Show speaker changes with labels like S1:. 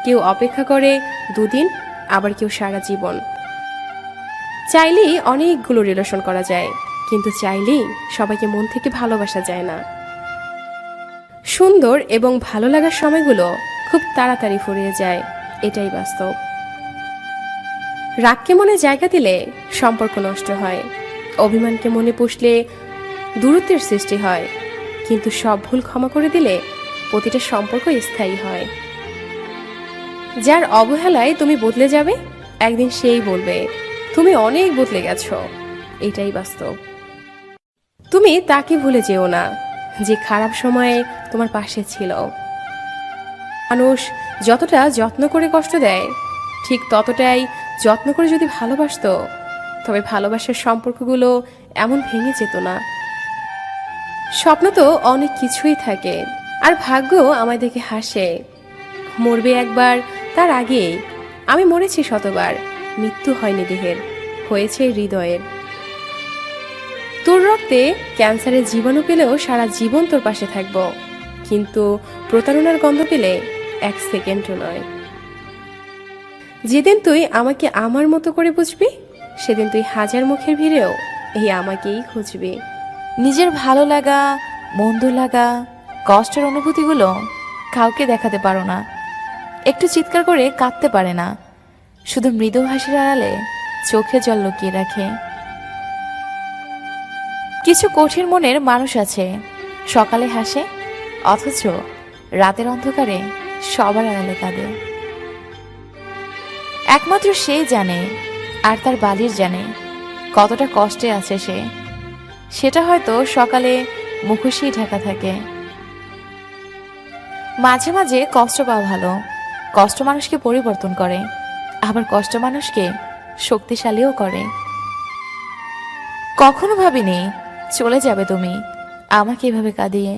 S1: কেউ অপেক্ষা করে দুদিন, আবার কেউ সারা জীবন। চাইলেই অনেকগুলো রিলেশন করা যায়, কিন্তু চাইলেই সবাইকে মন থেকে ভালোবাসা যায় না। সুন্দর এবং ভালো লাগার সময়গুলো খুব তাড়াতাড়ি ফুরিয়ে যায়, এটাই বাস্তব। রাগকে মনে জায়গা দিলে সম্পর্ক নষ্ট হয়, অভিমানকে মনে পুষলে দূরত্বের সৃষ্টি হয়, কিন্তু সব ভুল ক্ষমা করে দিলে প্রতিটা সম্পর্ক স্থায়ী হয়। যার অবহেলায় তুমি বদলে যাবে, একদিন সেই বলবে তুমি অনেক বদলে গেছো, এটাই বাস্তব। তুমি তাকে ভুলে যেও না যে খারাপ সময়ে তোমার পাশে ছিল। মানুষ যতটা যত্ন করে কষ্ট দেয়, ঠিক ততটাই যত্ন করে যদি ভালোবাসতো, তবে ভালোবাসার সম্পর্কগুলো এমন ভেঙে যেত না। স্বপ্ন তো অনেক কিছুই থাকে, আর ভাগ্য আমায় দেখে হাসে। মরবে একবার, তার আগে আমি মরেছি শতবার, মৃত্যু হয়নি দেহের, হয়েছে হৃদয়ের। তোর রক্তে ক্যান্সারের জীবাণু পেলেও সারা জীবন তোর পাশে থাকবো, কিন্তু প্রতারণার গন্ধ পেলে 1 সেকেন্ডও নয়। যেদিন তুই আমাকে আমার মতো করে বুঝবি, সেদিন তুই হাজার মুখের ভিড়েও এই আমাকেই খুঁজবি।
S2: নিজের ভালো লাগা, মন্দ লাগা, কষ্টের অনুভূতিগুলো কাউকে দেখাতে পারো না, একটু চিৎকার করে কাঁদতে পারে না, শুধু মৃদু হাসির আড়ালে চোখে জল লুকিয়ে রাখে। কিছু কঠিন মনের মানুষ আছে, সকালে হাসে অথচ রাতের অন্ধকারে সবার আড়ালে কাঁদে। একমাত্র সেই জানে, আর তার বালির জানে কতটা কষ্টে আছে সে। সেটা হয়তো সকালে মুখোশই ঢাকা থাকে। মাঝে মাঝে কষ্ট পাওয়া ভালো, কষ্ট মানুষকে পরিবর্তন করে, আবার কষ্ট মানুষকে শক্তিশালীও করে। কখনো ভাবিনি চলে যাবে তুমি আমাকে এভাবে কাঁদিয়ে।